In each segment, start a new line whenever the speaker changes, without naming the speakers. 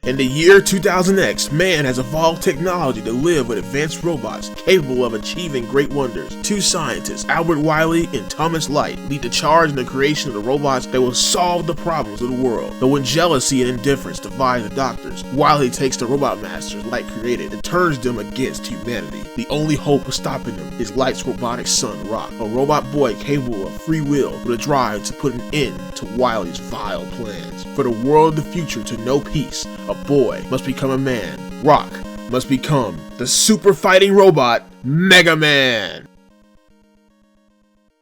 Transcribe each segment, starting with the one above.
In the year 2000X, man has evolved technology to live with advanced robots capable of achieving great wonders. Two scientists, Albert Wily and Thomas Light, lead the charge in the creation of the robots that will solve the problems of the world. But when jealousy and indifference divide the doctors, Wily takes the robot masters Light created and turns them against humanity. The only hope of stopping them is Light's robotic son, Rock, a robot boy capable of free will with a drive to put an end to Wily's vile plans. For the world of the future to know peace, a boy must become a man. Rock must become the super fighting robot, MegaMan.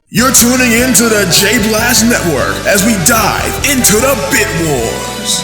You're tuning in to the J-Blast Network as we dive into the Bit Wars.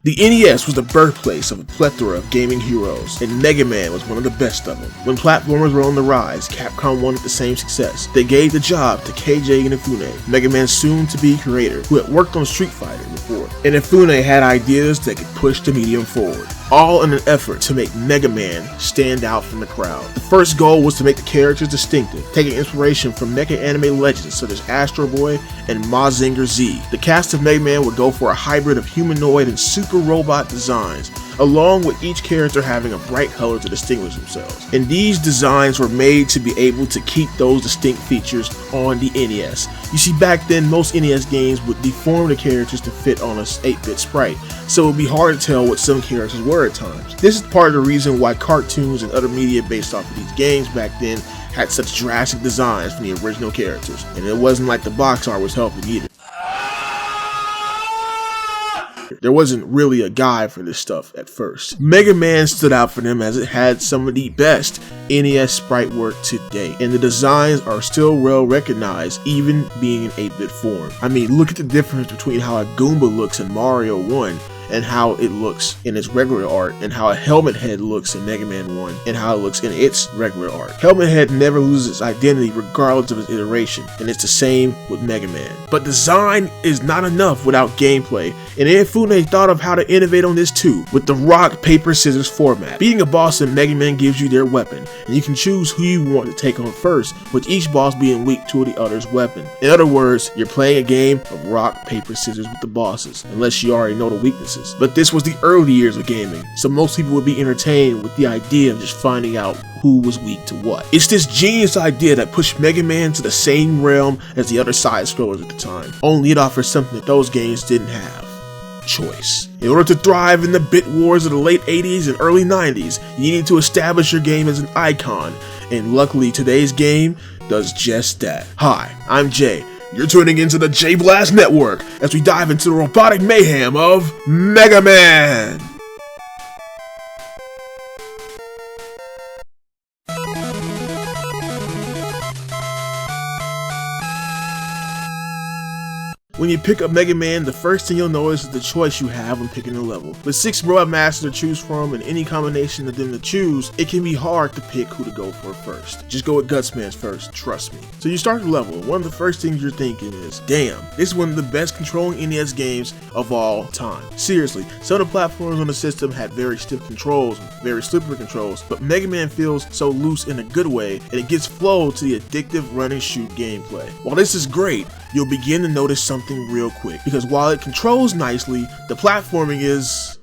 The NES was the birthplace of a plethora of gaming heroes, and Mega Man was one of the best of them. When platformers were on the rise, Capcom wanted the same success. They gave the job to KJ Inafune, Mega Man's soon-to-be creator, who had worked on Street Fighter before. Inafune had ideas that could push the medium forward, all in an effort to make Mega Man stand out from the crowd. The first goal was to make the characters distinctive, taking inspiration from mecha anime legends such as Astro Boy and Mazinger Z. The cast of Mega Man would go for a hybrid of humanoid and super robot designs, along with each character having a bright color to distinguish themselves. And these designs were made to be able to keep those distinct features on the NES. You see, back then most NES games would deform the characters to fit on an 8-bit sprite, so it would be hard to tell what some characters were at times. This is part of the reason why cartoons and other media based off of these games back then had such drastic designs from the original characters, and it wasn't like the box art was helping either. There wasn't really a guide for this stuff at first. Mega Man stood out for them as it had some of the best NES sprite work to date, and the designs are still well recognized even being in 8-bit form. I mean, look at the difference between how a Goomba looks in Mario 1 and how it looks in its regular art, and how a Helmet Head looks in Mega Man 1 and how it looks in its regular art. Helmet Head never loses its identity regardless of its iteration, and it's the same with Mega Man. But design is not enough without gameplay, and Inafune thought of how to innovate on this too, with the rock, paper, scissors format. Beating a boss in Mega Man gives you their weapon, and you can choose who you want to take on first, with each boss being weak to the other's weapon. In other words, you're playing a game of rock, paper, scissors with the bosses, unless you already know the weaknesses. But this was the early years of gaming, so most people would be entertained with the idea of just finding out who was weak to what. It's this genius idea that pushed Mega Man to the same realm as the other side-scrollers at the time, only it offers something that those games didn't have: choice. In order to thrive in the bit wars of the late 80s and early 90s, you needed to establish your game as an icon, and luckily today's game does just that. Hi, I'm Jay. You're tuning into the J-Blast Network as we dive into the robotic mayhem of Mega Man. When you pick up Mega Man, the first thing you'll notice is the choice you have when picking a level. With 6 robot masters to choose from and any combination of them to choose, it can be hard to pick who to go for first. Just go with Gutsman's first, trust me. So you start the level, one of the first things you're thinking is, damn, this is one of the best controlling NES games of all time. Seriously, some of the platforms on the system had very stiff controls, very slippery controls, but Mega Man feels so loose in a good way, and it gives flow to the addictive run and shoot gameplay. While this is great, you'll begin to notice something real quick, because while it controls nicely, the platforming is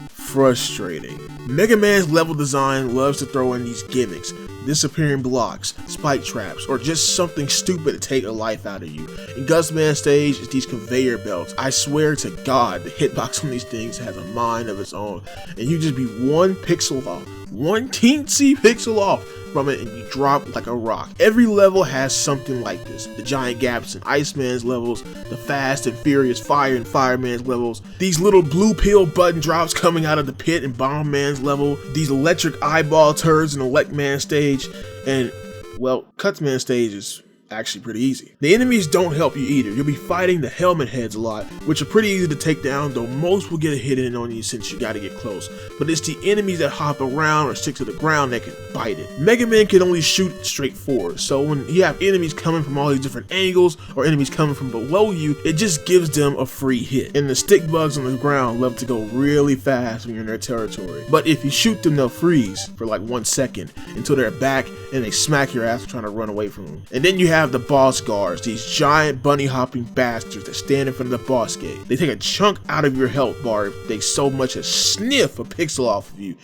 frustrating. Mega Man's level design loves to throw in these gimmicks, disappearing blocks, spike traps, or just something stupid to take a life out of you. In Gutsman's stage is these conveyor belts. I swear to God, the hitbox on these things has a mind of its own, and you just be one pixel off, one teensy pixel off from it, and you drop like a rock. Every level has something like this. The giant gaps in Iceman's levels, the fast and furious fire in Fireman's levels, these little blue pill button drops coming out of the pit in Bomb Man's level, these electric eyeball turds in Elect Man's stage, and, well, Cutsman's stage is actually pretty easy. The enemies don't help you either. You'll be fighting the helmet heads a lot, which are pretty easy to take down, though most will get a hit in on you since you gotta get close. But it's the enemies that hop around or stick to the ground that can bite it. Mega Man can only shoot straight forward, so when you have enemies coming from all these different angles or enemies coming from below you, it just gives them a free hit. And the stick bugs on the ground love to go really fast when you're in their territory. But if you shoot them, they'll freeze for like 1 second until they're back and they smack your ass for trying to run away from them. And then you have have the boss guards, these giant bunny hopping bastards that stand in front of the boss gate. They take a chunk out of your health bar if they so much as sniff a pixel off of you.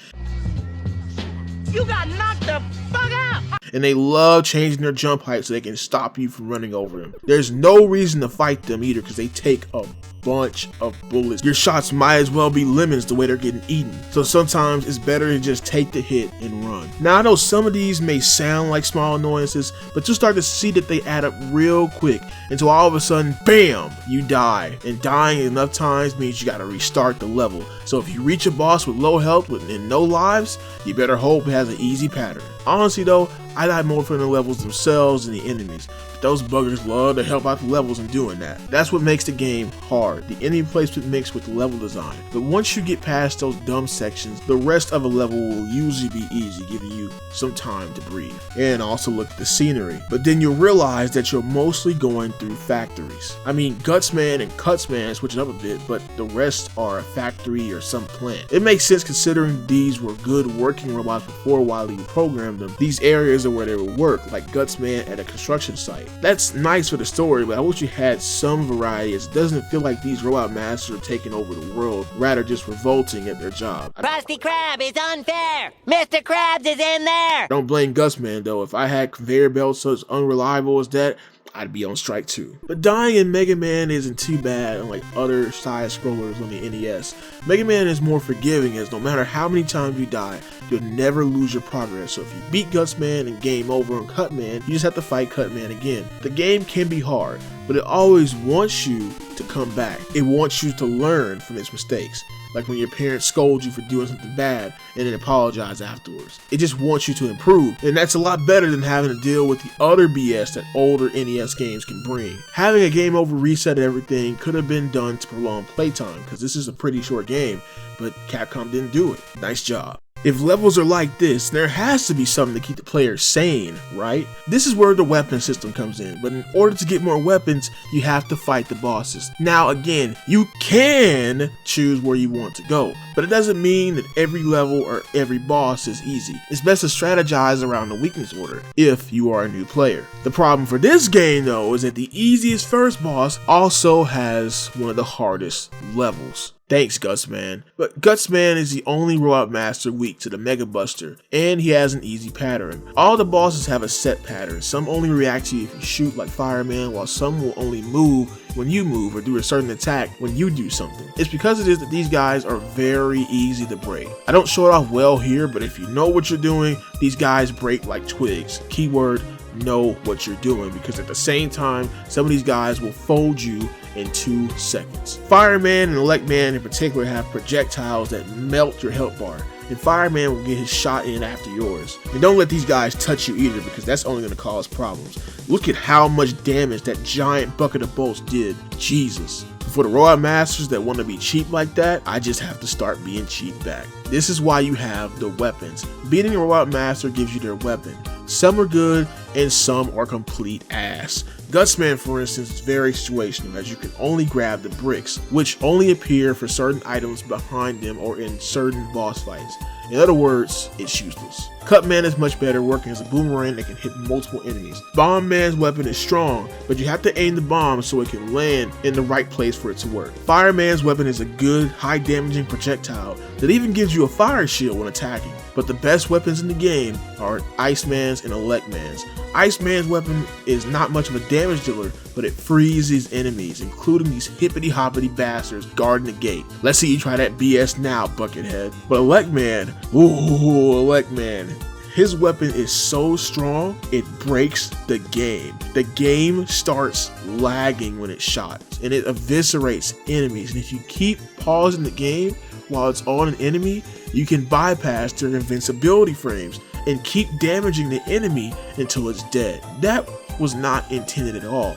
You got knocked the fuck out!
And they love changing their jump height so they can stop you from running over them. There's no reason to fight them either because they take a bunch of bullets. Your shots might as well be lemons the way they're getting eaten. So sometimes it's better to just take the hit and run. Now I know some of these may sound like small annoyances, but you'll start to see that they add up real quick until all of a sudden, bam, you die. And dying enough times means you gotta restart the level. So if you reach a boss with low health and no lives, you better hope it has an easy pattern. Honestly though, I die more from the levels themselves than the enemies. But those buggers love to help out the levels in doing that. That's what makes the game hard, the enemy placement mixed with the level design. But once you get past those dumb sections, the rest of a level will usually be easy, giving you some time to breathe. And also look at the scenery. But then you'll realize that you're mostly going through factories. I mean, Gutsman and Cutsman switching up a bit, but the rest are a factory or some plant. It makes sense considering these were good working robots before Wily programmed them. These areas are where they would work, like Gutsman at a construction site. That's nice for the story, but I wish you had some variety as it doesn't feel like these robot masters are taking over the world, rather just revolting at their job.
Krusty Krab is unfair! Mr. Krabs is in there!
Don't blame Gutsman though. If I had conveyor belts so as unreliable as that, I'd be on strike too. But dying in Mega Man isn't too bad, unlike other side scrollers on the NES. Mega Man is more forgiving as no matter how many times you die, you'll never lose your progress. So if you beat Gutsman and game over on Cutman, you just have to fight Cutman again. The game can be hard, but it always wants you to come back. It wants you to learn from its mistakes. Like when your parents scold you for doing something bad and then apologize afterwards. It just wants you to improve, and that's a lot better than having to deal with the other BS that older NES games can bring. Having a game over reset and everything could have been done to prolong playtime, because this is a pretty short game, but Capcom didn't do it. Nice job. If levels are like this, there has to be something to keep the player sane, right? This is where the weapon system comes in, but in order to get more weapons, you have to fight the bosses. Now again, you can choose where you want to go, but it doesn't mean that every level or every boss is easy. It's best to strategize around the weakness order if you are a new player. The problem for this game though is that the easiest first boss also has one of the hardest levels. Thanks, Gutsman. But Gutsman is the only robot master weak to the Mega Buster, and he has an easy pattern. All the bosses have a set pattern. Some only react to you if you shoot like Fireman, while some will only move when you move or do a certain attack when you do something. It's because it is that these guys are very easy to break. I don't show it off well here, but if you know what you're doing, these guys break like twigs. Keyword, know what you're doing, because at the same time, some of these guys will fold you in 2 seconds. Fireman and Electman in particular have projectiles that melt your health bar, and Fireman will get his shot in after yours. And don't let these guys touch you either, because that's only going to cause problems. Look at how much damage that giant bucket of bolts did. Jesus. For the robot masters that want to be cheap like that, I just have to start being cheap back. This is why you have the weapons. Beating a robot master gives you their weapon. Some are good and some are complete ass. Gutsman, for instance, is very situational, as you can only grab the bricks, which only appear for certain items behind them or in certain boss fights. In other words, it's useless. Cutman is much better, working as a boomerang that can hit multiple enemies. Bomb Man's weapon is strong, but you have to aim the bomb so it can land in the right place for it to work. Fireman's weapon is a good, high damaging projectile that even gives you a fire shield when attacking. But the best weapons in the game are Iceman's and Electman's. Iceman's weapon is not much of a damage dealer, but it freezes enemies, including these hippity hoppity bastards guarding the gate. Let's see you try that BS now, Buckethead. But Electman, ooh, Electman. His weapon is so strong, it breaks the game. The game starts lagging when it's shot, and it eviscerates enemies. And if you keep pausing the game while it's on an enemy, you can bypass their invincibility frames and keep damaging the enemy until it's dead. That was not intended at all.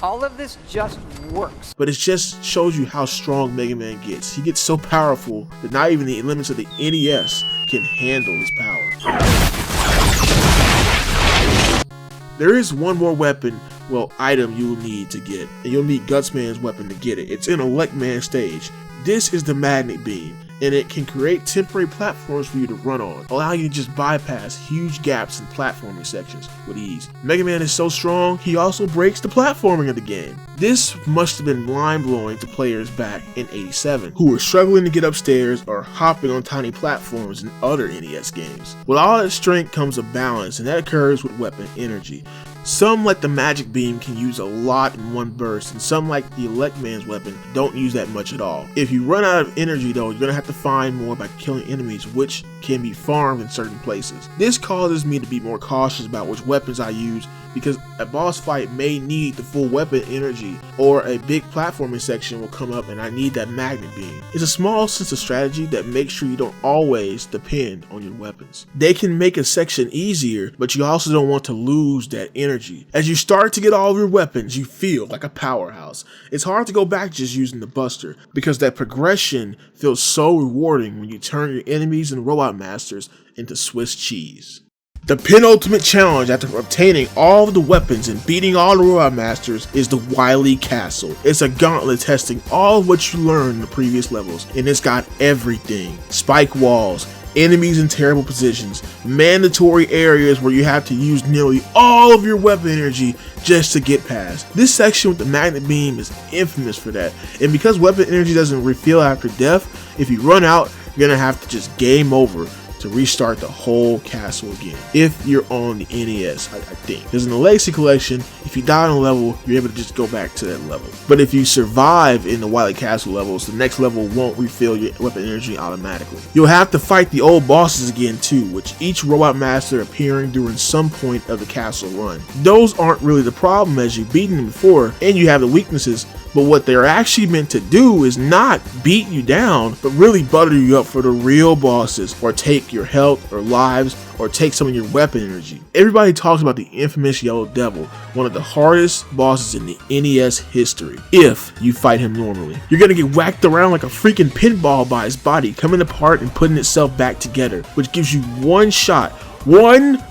All of this just works.
But it just shows you how strong Mega Man gets. He gets so powerful that not even the limits of the NES can handle his power. There is one more weapon well, item you will need to get, and you'll need Gutsman's weapon to get it. It's in Elect Man stage. This is the magnet beam, and it can create temporary platforms for you to run on, allowing you to just bypass huge gaps in platforming sections with ease. Mega Man is so strong, he also breaks the platforming of the game. This must have been mind-blowing to players back in '87, who were struggling to get upstairs or hopping on tiny platforms in other NES games. With all that strength comes a balance, and that occurs with weapon energy. Some, like the magic beam, can use a lot in one burst, and some, like the Elect Man's weapon, don't use that much at all. If you run out of energy though, you're gonna have to find more by killing enemies, which can be farmed in certain places. This causes me to be more cautious about which weapons I use, because a boss fight may need the full weapon energy, or a big platforming section will come up and I need that magnet beam. It's a small sense of strategy that makes sure you don't always depend on your weapons. They can make a section easier, but you also don't want to lose that energy. As you start to get all of your weapons, you feel like a powerhouse. It's hard to go back just using the Buster, because that progression feels so rewarding when you turn your enemies and robot masters into Swiss cheese. The penultimate challenge after obtaining all of the weapons and beating all the robot masters is the Wily Castle. It's a gauntlet testing all of what you learned in the previous levels, and it's got everything. Spike walls, enemies in terrible positions, mandatory areas where you have to use nearly all of your weapon energy just to get past. This section with the magnet beam is infamous for that, and because weapon energy doesn't refill after death, if you run out, you're gonna have to just game over to restart the whole castle again, if you're on the NES, I think. Because in the Legacy Collection, if you die on a level, you're able to just go back to that level. But if you survive in the Wily Castle levels, the next level won't refill your weapon energy automatically. You'll have to fight the old bosses again too, which each robot master appearing during some point of the castle run. Those aren't really the problem, as you've beaten them before, and you have the weaknesses, but what they're actually meant to do is not beat you down, but really butter you up for the real bosses, or take your health or lives, or take some of your weapon energy. Everybody talks about the infamous Yellow Devil, one of the hardest bosses in the NES history, if you fight him normally. You're gonna get whacked around like a freaking pinball by his body, coming apart and putting itself back together, which gives you one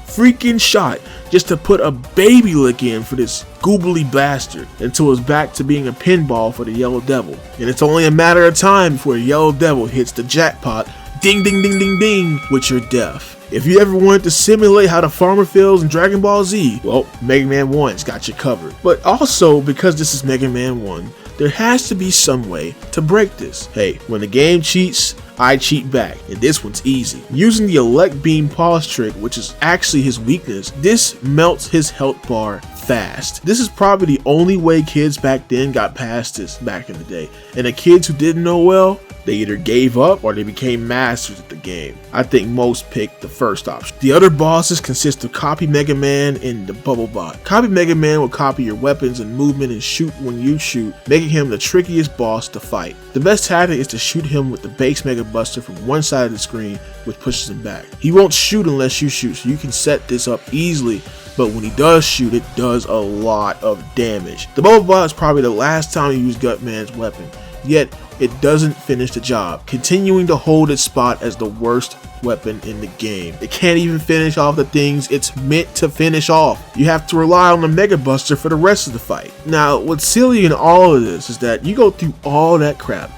freaking shot, just to put a baby lick in for this goobly bastard until it's back to being a pinball for the Yellow Devil. And it's only a matter of time before the Yellow Devil hits the jackpot, ding ding ding ding ding, with your death. If you ever wanted to simulate how the farmer feels in Dragon Ball Z, well, Mega Man 1's got you covered. But also, because this is Mega Man 1, there has to be some way to break this. Hey, when the game cheats, I cheat back, and this one's easy. Using the Elect Beam pause trick, which is actually his weakness, this melts his health bar fast. This is probably the only way kids back then got past this back in the day, and the kids who didn't know well, they either gave up or they became masters at the game. I think most picked the first option. The other bosses consist of Copy Mega Man and the Bubble Bot. Copy Mega Man will copy your weapons and movement and shoot when you shoot, making him the trickiest boss to fight. The best tactic is to shoot him with the base Mega Buster from one side of the screen, which pushes him back. He won't shoot unless you shoot, so you can set this up easily, but when he does shoot, it does a lot of damage. The Bubble Bot is probably the last time you use Gutman's weapon, yet it doesn't finish the job, continuing to hold its spot as the worst weapon in the game. It can't even finish off the things it's meant to finish off. You have to rely on the Mega Buster for the rest of the fight. Now, what's silly in all of this is that you go through all that crap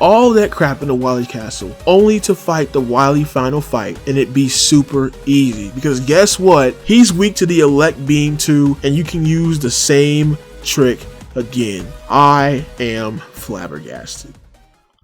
in the Wily Castle, only to fight the Wily final fight and it be super easy. Because guess what? He's weak to the Elect Beam too, and you can use the same trick again. I am flabbergasted.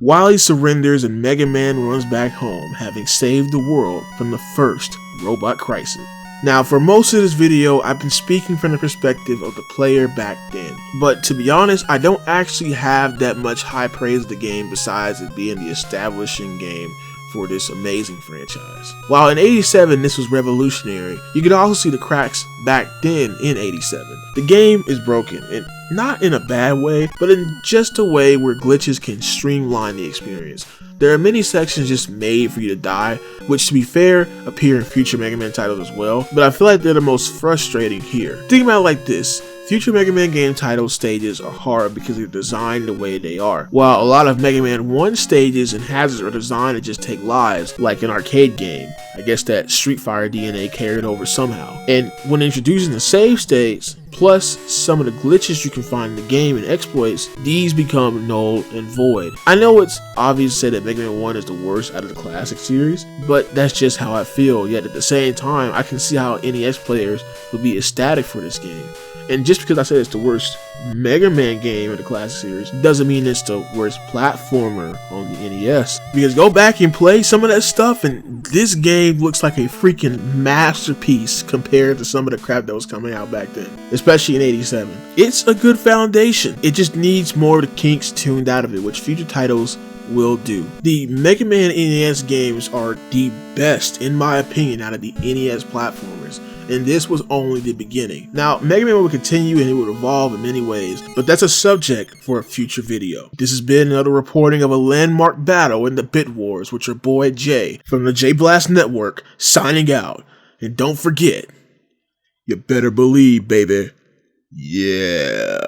Wily surrenders and Mega Man runs back home, having saved the world from the first robot crisis. Now, for most of this video, I've been speaking from the perspective of the player back then, but to be honest, I don't actually have that much high praise of the game besides it being the establishing game for this amazing franchise. While in '87 this was revolutionary, you can also see the cracks back then in '87. The game is broken, and not in a bad way, but in just a way where glitches can streamline the experience. There are many sections just made for you to die, which to be fair, appear in future Mega Man titles as well, but I feel like they're the most frustrating here. Think about it like this. Future Mega Man game title stages are hard because they're designed the way they are, while a lot of Mega Man 1 stages and hazards are designed to just take lives, like an arcade game. I guess that Street Fighter DNA carried over somehow. And when introducing the save states, plus some of the glitches you can find in the game and exploits, these become null and void. I know it's obvious to say that Mega Man 1 is the worst out of the classic series, but that's just how I feel, yet at the same time, I can see how NES players would be ecstatic for this game. And just because I said it's the worst Mega Man game in the classic series doesn't mean it's the worst platformer on the NES. Because go back and play some of that stuff and this game looks like a freaking masterpiece compared to some of the crap that was coming out back then, especially in '87. It's a good foundation. It just needs more of the kinks tuned out of it, which future titles will do. The Mega Man NES games are the best, in my opinion, out of the NES platformers. And this was only the beginning. Now, Mega Man will continue and it will evolve in many ways, but that's a subject for a future video. This has been another reporting of a landmark battle in the Bit Wars with your boy Jay from the J Blast Network, signing out. And don't forget, you better believe, baby. Yeah.